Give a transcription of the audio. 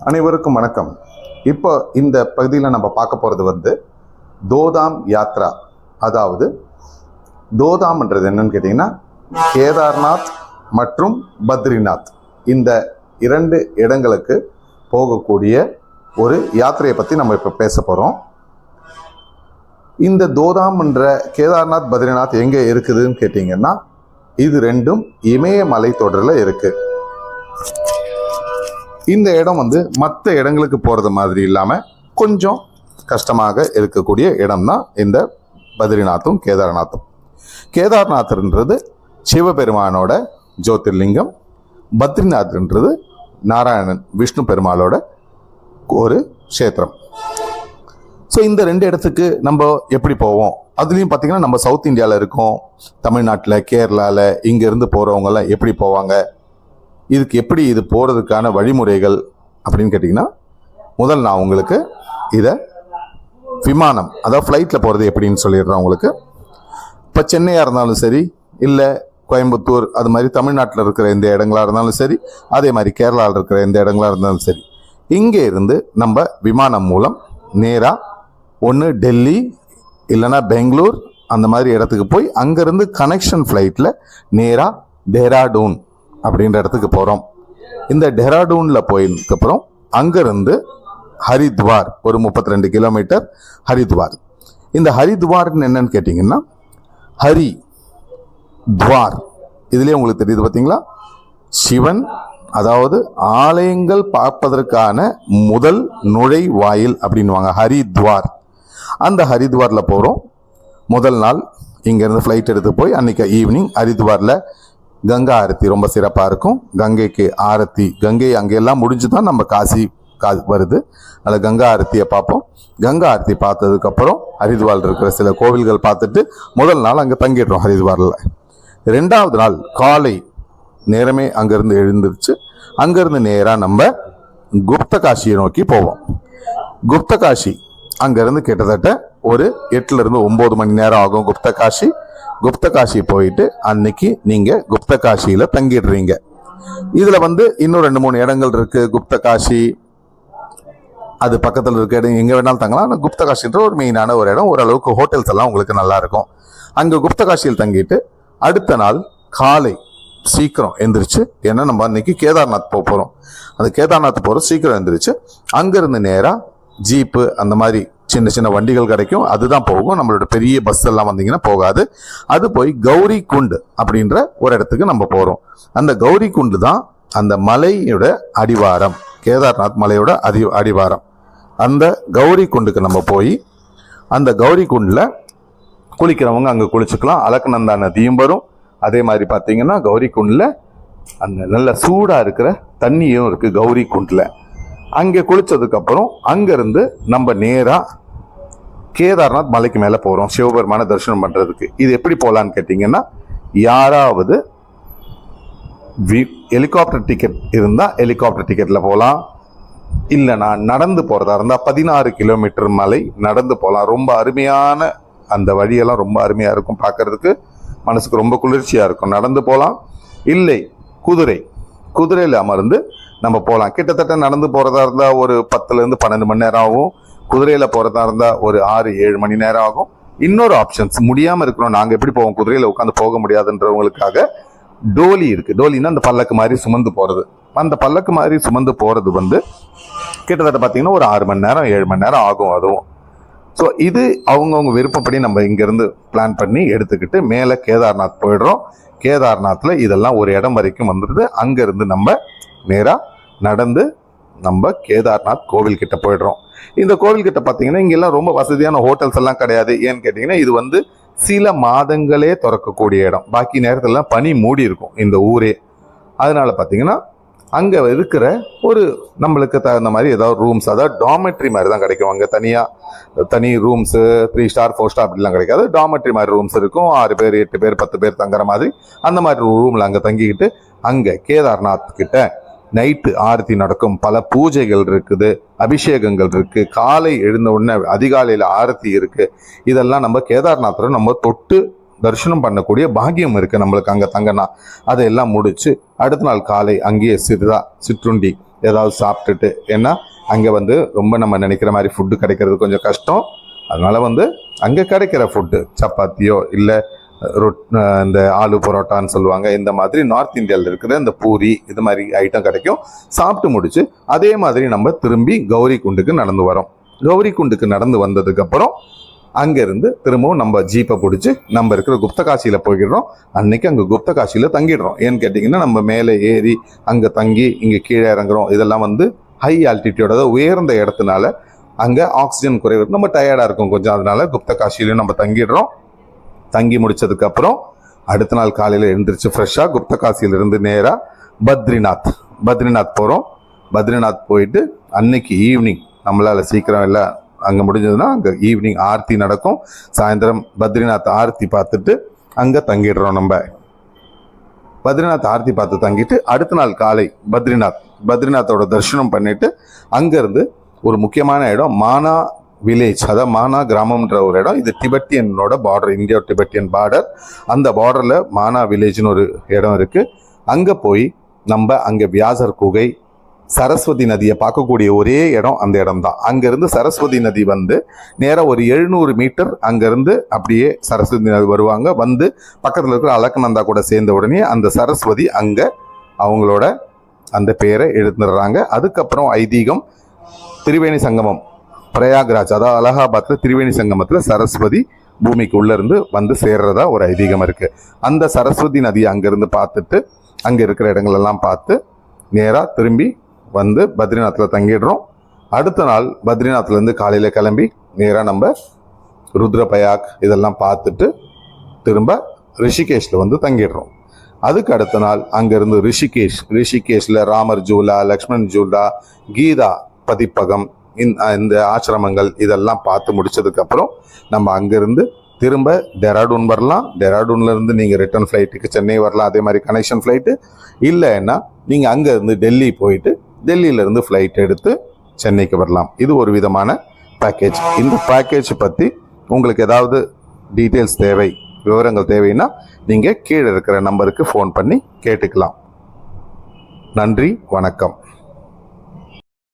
அனைவருக்கும் வணக்கம். இப்போ இந்த பகுதியில் நம்ம பார்க்க போகிறது தோதாம் யாத்ரா. அதாவது தோதாம்ன்றது என்னன்னு கேட்டிங்கன்னா, கேதார்நாத் மற்றும் பத்ரிநாத் இந்த இரண்டு இடங்களுக்கு போகக்கூடிய ஒரு யாத்திரையை பற்றி நம்ம இப்போ பேச போகிறோம். இந்த தோதாம் என்ற கேதார்நாத் பத்ரிநாத் எங்கே இருக்குதுன்னு கேட்டிங்கன்னா, இது ரெண்டும் இமயமலை தொடரில் இருக்குது. இந்த இடம் மற்ற இடங்களுக்கு போகிறது மாதிரி இல்லாமல் கொஞ்சம் கஷ்டமாக இருக்கக்கூடிய இடம் தான் இந்த பத்ரிநாத்தும் கேதார்நாத்தும். கேதார்நாத்ன்றது சிவபெருமானோட ஜோதிர்லிங்கம், பத்ரிநாத்ன்றது நாராயணன் விஷ்ணு பெருமாளோட ஒரு க்ஷேத்திரம். ஸோ இந்த ரெண்டு இடத்துக்கு நம்ம எப்படி போவோம்? அதுலேயும் பார்த்திங்கன்னா, நம்ம சவுத் இந்தியாவில் இருக்கோம், தமிழ்நாட்டில், கேரளாவில், இங்கேருந்து போகிறவங்கெல்லாம் எப்படி போவாங்க, இதுக்கு எப்படி இது போகிறதுக்கான வழிமுறைகள் அப்படின்னு கேட்டிங்கன்னா, முதல் நான் உங்களுக்கு இதை விமானம், அதாவது ஃப்ளைட்டில் போகிறது எப்படின்னு சொல்லிடுறேன் உங்களுக்கு. இப்போ சென்னையாக இருந்தாலும் சரி, இல்லை கோயம்புத்தூர், அது மாதிரி தமிழ்நாட்டில் இருக்கிற எந்த இடங்களாக இருந்தாலும் சரி, அதே மாதிரி கேரளாவில் இருக்கிற எந்த இடங்களாக இருந்தாலும் சரி, இங்கே இருந்து நம்ம விமானம் மூலம் நேராக ஒன்று டெல்லி இல்லைன்னா பெங்களூர் அந்த மாதிரி இடத்துக்கு போய் அங்கேருந்து கனெக்ஷன் ஃப்ளைட்டில் நேராக டேராடூன் அப்படின்ற இடத்துக்கு போகிறோம். இந்த டெஹ்ராடூனில் போயதுக்கப்புறம் அங்கேருந்து ஹரித்வார், ஒரு 32 கிலோமீட்டர் ஹரித்வார். இந்த ஹரித்வார்னு என்னன்னு கேட்டிங்கன்னா, ஹரி துவார், இதுலேயே உங்களுக்கு தெரியுது பார்த்தீங்களா, சிவன், அதாவது ஆலயங்கள் பார்ப்பதற்கான முதல் நுழைவாயில் அப்படின்வாங்க, ஹரித்வார். அந்த ஹரித்வாரில் போகிறோம். முதல் நாள் இங்கேருந்து ஃப்ளைட் எடுத்து போய் அன்றைக்கி ஈவினிங் ஹரித்வாரில் கங்கா ஆரத்தி ரொம்ப சிறப்பாக இருக்கும். கங்கைக்கு ஆரத்தி, கங்கை அங்கெல்லாம் முடிஞ்சு தான் நம்ம காசி வருது. அதில் கங்கா ஆரத்தியை பார்ப்போம். கங்கா ஆரத்தி பார்த்ததுக்கப்புறம் ஹரித்வாரில் இருக்கிற சில கோவில்கள் பார்த்துட்டு முதல் நாள் அங்கே தங்கிடுறோம் ஹரித்வாரில். ரெண்டாவது நாள் காலை நேரமே அங்கேருந்து எழுந்திருச்சு அங்கேருந்து நேராக நம்ம குப்த காசியை நோக்கி போவோம். குப்த காசி அங்கேருந்து கிட்டத்தட்ட ஒரு 8லிருந்து 9 மணி நேரம் ஆகும் குப்த காசி. குப்த காசி போயிட்டு அன்னைக்கு நீங்கள் குப்த காசியில் தங்கிடுறீங்க. இதில் இன்னும் 2-3 இடங்கள் இருக்குது. குப்த காசி அது பக்கத்தில் இருக்க இடம் எங்கே வேணாலும் தங்கலாம். ஆனால் குப்த காசின்ற ஒரு மெயினான ஒரு இடம். ஓரளவுக்கு ஹோட்டல்ஸ் எல்லாம் உங்களுக்கு நல்லா இருக்கும். அங்கே குப்த காசியில் தங்கிட்டு அடுத்த நாள் காலை சீக்கிரம் எந்திரிச்சு, ஏன்னா நம்ம அன்னைக்கு கேதார்நாத் போகிறோம், அந்த கேதார்நாத் போகிறோம் சீக்கிரம் எந்திரிச்சு அங்கேருந்து நேராக ஜீப்பு அந்த மாதிரி சின்ன சின்ன வண்டிகள் கிடைக்கும், அதுதான் போகும். நம்மளோட பெரிய பஸ் எல்லாம் வந்தீங்கன்னா போகாது. அது போய் கௌரி குண்டு அப்படின்ற ஒரு இடத்துக்கு நம்ம போகிறோம். அந்த கௌரி குண்டு தான் அந்த மலையோட அடிவாரம், கேதார்நாத் மலையோட அடிவாரம். அந்த கௌரி குண்டுக்கு நம்ம போய் அந்த கௌரி குண்டில் குளிக்கிறவங்க அங்கே குளிச்சுக்கலாம். அலக்கநந்தா நதியும் வரும். அதே மாதிரி பார்த்தீங்கன்னா கௌரி குண்டில் அந்த நல்ல சூடாக இருக்கிற தண்ணியும் இருக்குது கௌரி குண்டில். அங்கே குளித்ததுக்கப்புறம் அங்கேருந்து நம்ம நேராக கேதார்நாத் மலைக்கு மேலே போகிறோம் சிவபெருமான தரிசனம் பண்ணுறதுக்கு. இது எப்படி போகலான்னு கேட்டிங்கன்னா, யாராவது ஹெலிகாப்டர் டிக்கெட் இருந்தால் ஹெலிகாப்டர் டிக்கெட்டில் போகலாம். இல்லைனா நடந்து போகிறதா இருந்தால் 16 கிலோமீட்டர் மலை நடந்து போகலாம். ரொம்ப அருமையான அந்த வழியெல்லாம் ரொம்ப அருமையாக இருக்கும், பார்க்குறதுக்கு மனசுக்கு ரொம்ப குளிர்ச்சியாக இருக்கும். நடந்து போகலாம். இல்லை குதிரையில் அமர்ந்து நம்ம போகலாம். கிட்டத்தட்ட நடந்து போகிறதா இருந்தால் ஒரு 10லேருந்து 12 மணி நேரம் ஆகும். குதிரையில் போகிறதா இருந்தால் ஒரு 6-7 மணி நேரம் ஆகும். இன்னொரு ஆப்ஷன்ஸ், முடியாமல் இருக்கிறோம், நாங்கள் எப்படி போவோம், குதிரையில் உட்காந்து போக முடியாதுன்றவங்களுக்காக டோலி இருக்குது. டோலின்னா அந்த பல்லக்கு மாதிரி சுமந்து போகிறது. அந்த பல்லக்கு மாதிரி சுமந்து போகிறது கிட்டத்தட்ட பார்த்தீங்கன்னா ஒரு 6 மணி நேரம் 7 மணி நேரம் ஆகும் அதுவும். ஸோ இது அவங்கவுங்க விருப்பப்படி நம்ம இங்கேருந்து பிளான் பண்ணி எடுத்துக்கிட்டு மேலே கேதார்நாத் போயிடுறோம். கேதார்நாத்தில் இதெல்லாம் ஒரு இடம் வரைக்கும் வந்துடுது. அங்கேருந்து நம்ம நேராக நடந்து நம்ம கேதார்நாத் கோவில்கிட்ட போயிடுறோம். இந்த கோவில்கிட்ட பார்த்தீங்கன்னா இங்கெல்லாம் ரொம்ப வசதியான ஹோட்டல்ஸ் எல்லாம் கிடையாது. ஏன்னு கேட்டிங்கன்னா, இது சில மாதங்களே திறக்கக்கூடிய இடம். பாக்கி நேரத்திலலாம் பனி மூடி இருக்கும் இந்த ஊரே. அதனால பார்த்தீங்கன்னா அங்கே இருக்கிற ஒரு நம்மளுக்கு தகுந்த மாதிரி ஏதாவது ரூம்ஸ், அதாவது டாமெட்ரி மாதிரி தான் கிடைக்கும். அங்கே தனி ரூம்ஸு 3 ஸ்டார் 4 ஸ்டார் அப்படிலாம் கிடைக்காது. டாமெட்ரி மாதிரி ரூம்ஸ் இருக்கும். 6 பேர் 8 பேர் 10 பேர் தங்குற மாதிரி அந்த மாதிரி ரூமில் அங்கே தங்கிக்கிட்டு அங்கே கேதார்நாத் கிட்ட நைட்டு ஆரத்தி நடக்கும், பல பூஜைகள் இருக்குது, அபிஷேகங்கள் இருக்குது, காலை எழுந்த உடனே அதிகாலையில் ஆரத்தி இருக்குது. இதெல்லாம் நம்ம கேதார்நாத்தில் நம்ம தொட்டு தரிசனம் பண்ணக்கூடிய பாக்கியம் இருக்குது நம்மளுக்கு அங்கே தங்கினா. அதையெல்லாம் முடிச்சு அடுத்த நாள் காலை அங்கேயே சிற்றுண்டி ஏதாவது சாப்பிட்டுட்டு, ஏன்னா அங்கே ரொம்ப நம்ம நினைக்கிற மாதிரி ஃபுட்டு கிடைக்கிறது கொஞ்சம் கஷ்டம். அதனால் அங்கே கிடைக்கிற ஃபுட்டு சப்பாத்தியோ இல்லை இந்த ஆலு பரோட்டான்னு சொல்லுவாங்க, இந்த மாதிரி நார்த் இந்தியாவில் இருக்கிற இந்த பூரி இது மாதிரி ஐட்டம் கிடைக்கும். சாப்பிட்டு முடிச்சு அதே மாதிரி நம்ம திரும்பி கௌரி குண்டுக்கு நடந்து வரோம். கௌரி குண்டுக்கு நடந்து வந்ததுக்கப்புறம் அங்கேருந்து திரும்பவும் நம்ம ஜீப்பை பிடிச்சி நம்ம இருக்கிற குப்தகாசியில் போயிடுறோம். அன்னைக்கு அங்கே குப்தகாசியில் தங்கிடுறோம். ஏன்னு கேட்டிங்கன்னா நம்ம மேலே ஏறி அங்கே தங்கி இங்கே கீழே இறங்குறோம். இதெல்லாம் ஹை ஆல்டிடியூட், அதாவது உயர்ந்த இடத்துனால அங்கே ஆக்சிஜன் குறைவு, நம்ம டயர்டாக இருக்கும் கொஞ்சம். அதனால குப்தகாசிலையும் நம்ம தங்கிடுறோம். தங்கி முடிச்சதுக்கப்புறம் அடுத்த நாள் காலையில் எழுந்திரிச்சு ஃப்ரெஷ்ஷாக குப்தகாசியிலிருந்து நேராக பத்ரிநாத் போகிறோம். பத்ரிநாத் போயிட்டு அன்னைக்கு ஈவினிங் நம்மளால் சீக்கிரம் எல்லாம் அங்கே முடிஞ்சதுன்னா அங்கே ஈவினிங் ஆர்த்தி நடக்கும். சாயந்தரம் பத்ரிநாத் ஆர்த்தி பார்த்துட்டு அங்கே தங்கிடுறோம். நம்ம பத்ரிநாத் ஆர்த்தி பார்த்து தங்கிட்டு அடுத்த நாள் காலை பத்ரிநாத்தோட தரிசனம் பண்ணிட்டு அங்கேருந்து ஒரு முக்கியமான இடம் மானா வில்லேஜ், அதாவது மானா கிராமம்ன்ற ஒரு இடம். இது டிபெட்டியனோட பார்டர், இந்தியா டிபெட்டியன் பார்டர். அந்த பார்டரில் மானா வில்லேஜ்னு ஒரு இடம் இருக்குது. அங்கே போய் நம்ம அங்கே வியாசர் குகை, சரஸ்வதி நதியை பார்க்கக்கூடிய ஒரே இடம் அந்த இடம் தான். அங்கேருந்து சரஸ்வதி நதி நேராக ஒரு 700 மீட்டர் அங்கேருந்து அப்படியே சரஸ்வதி நதி வருவாங்க. பக்கத்தில் இருக்கிற அலக்கநந்தா கூட சேர்ந்த உடனே அந்த சரஸ்வதி அங்கே அவங்களோட அந்த பேரை எழுந்துடுறாங்க. அதுக்கப்புறம் ஐதீகம் திரிவேணி சங்கமம், பிரயாக்ராஜ், அதாவது அலகாபாத்தில் திரிவேணி சங்கமத்தில் சரஸ்வதி பூமிக்கு உள்ளேருந்து சேர்றதா ஒரு ஐதீகம் இருக்குது. அந்த சரஸ்வதி நதியை அங்கேருந்து பார்த்துட்டு அங்கே இருக்கிற இடங்களெல்லாம் பார்த்து நேராக திரும்பி பத்ரிநாத்தில் தங்கிடுறோம். அடுத்த நாள் பத்ரிநாத்லேருந்து காலையில் கிளம்பி நேராக நம்ம ருத்ரபயாக் இதெல்லாம் பார்த்துட்டு திரும்ப ரிஷிகேஷில் தங்கிடுறோம். அதுக்கு அடுத்த நாள் அங்கேருந்து ரிஷிகேஷில் ராமர் ஜூலா, லக்ஷ்மண் ஜூலா, கீதா பதிப்பகம், இந்த ஆசிரமங்கள் இதெல்லாம் பார்த்து முடிச்சதுக்கப்புறம் நம்ம அங்கேருந்து திரும்ப டெராடூன் வரலாம். டெராடூன்லேருந்து நீங்கள் ரிட்டர்ன் ஃப்ளைட்டுக்கு சென்னை வரலாம், அதே மாதிரி கனெக்ஷன் ஃப்ளைட்டு. இல்லைன்னா நீங்கள் அங்கேருந்து டெல்லி போயிட்டு டெல்லியிலேருந்து ஃப்ளைட் எடுத்து சென்னைக்கு வரலாம். இது ஒரு விதமான பேக்கேஜ். இந்த பேக்கேஜ் பற்றி உங்களுக்கு ஏதாவது டீட்டெயில்ஸ் விவரங்கள் தேவைன்னா நீங்கள் கீழே இருக்கிற நம்பருக்கு ஃபோன் பண்ணி கேட்டுக்கலாம். நன்றி, வணக்கம்.